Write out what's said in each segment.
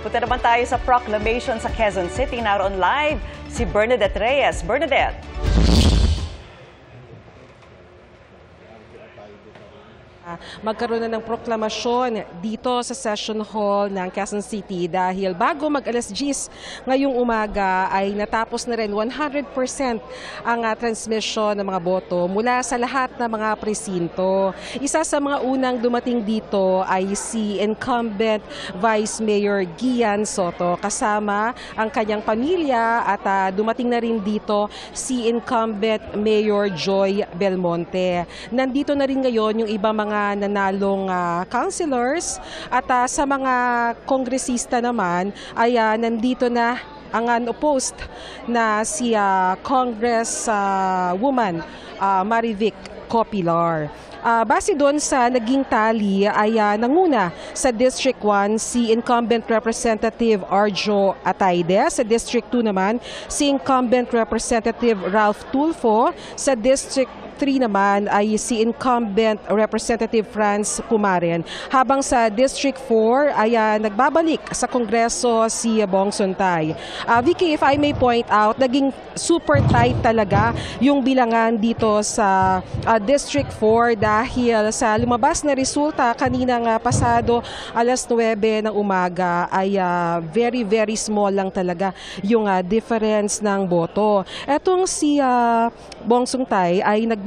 Punta naman tayo sa proclamation sa Quezon City. Naroon live si Bernadette Reyes. Bernadette. Magkaroon na ng proklamasyon dito sa Session Hall ng Quezon City dahil bago mag-alas 10 ngayong umaga ay natapos na rin 100% ang transmission ng mga boto mula sa lahat ng mga presinto. Isa sa mga unang dumating dito ay si incumbent Vice Mayor Gian Soto kasama ang kanyang pamilya at dumating na rin dito si incumbent Mayor Joy Belmonte. Nandito na rin ngayon yung ibang mga nanalong councilors at sa mga kongresista naman ay nandito na ang unopposed na si Congress woman Marivic Copilar. Base doon sa naging tali ay nanguna sa District 1 si incumbent Representative Arjo Ataide, sa District 2 naman si incumbent Representative Ralph Tulfo, sa District 3 naman ay si incumbent Representative Franz Kumaren. Habang sa District 4 ay nagbabalik sa Kongreso si Bong Suntay. Vicky, if I may point out, naging super tight talaga yung bilangan dito sa District 4 dahil sa lumabas na resulta kaninang pasado alas 9 ng umaga ay very small lang talaga yung difference ng boto. Etong si Bong Suntay ay nagbabalik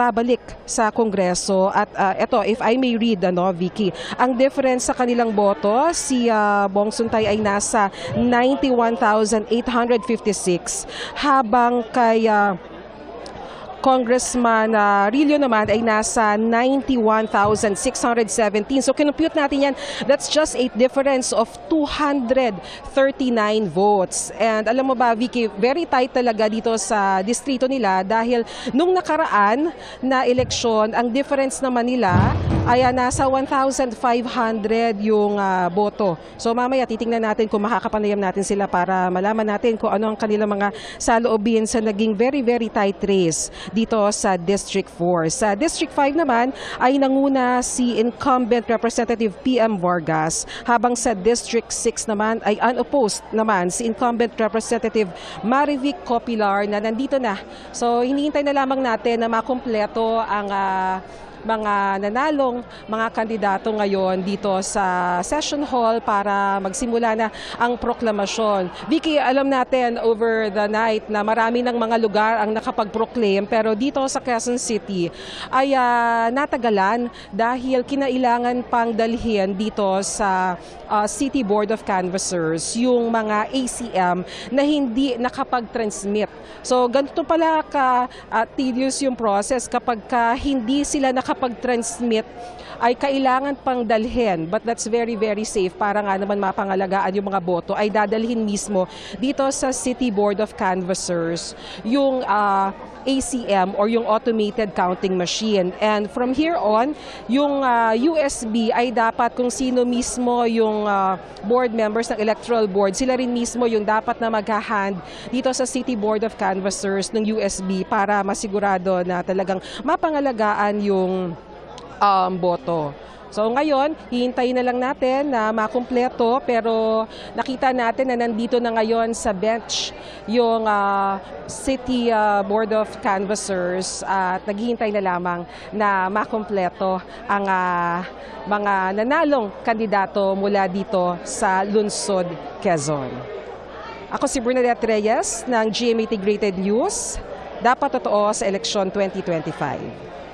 sa Kongreso at ito, if I may read, Vicky, ang difference sa kanilang boto, si Bong Suntay ay nasa 91,856 habang kay Congressman Rillo naman ay nasa 91,617. So kinumpute natin yan, that's just a difference of 239 votes. And alam mo ba, Vicky, very tight talaga dito sa distrito nila dahil nung nakaraan na eleksyon, ang difference naman nila ay nasa 1,500 yung boto. So mamaya titingnan natin kung makakapanayam natin sila para malaman natin kung ano ang kanilang mga saloobin sa naging very tight race dito sa District 4. Sa District 5 naman ay nanguna si incumbent Representative PM Vargas, habang sa District 6 naman ay unopposed naman si incumbent Representative Marivic Copilar na nandito na. So hinihintay na lamang natin na makumpleto ang mga nanalong mga kandidato ngayon dito sa Session Hall para magsimula na ang proklamasyon. Vicky, alam natin over the night na marami ng mga lugar ang nakapag-proclaim pero dito sa Quezon City ay natagalan dahil kinailangan pang dalhin dito sa City Board of Canvassers yung mga ACM na hindi nakapag-transmit. So ganito pala tedious yung process kapag hindi sila nakapag-transmit ay kailangan pang dalhin, but that's very safe para nga naman mapangalagaan yung mga boto ay dadalhin mismo dito sa City Board of Canvassers yung ACM or yung automated counting machine. And from here on, yung USB ay dapat kung sino mismo yung board members ng electoral board, sila rin mismo yung dapat na mag-hand dito sa City Board of Canvassers ng USB para masigurado na talagang mapangalagaan yung boto. So ngayon, hihintayin na lang natin na makumpleto pero nakita natin na nandito na ngayon sa bench yung City Board of Canvassers at naghihintay na lamang na makumpleto ang mga nanalong kandidato mula dito sa Lungsod, Quezon. Ako si Bernadette Reyes ng GMA Integrated News. Dapat totoo sa eleksyon 2025.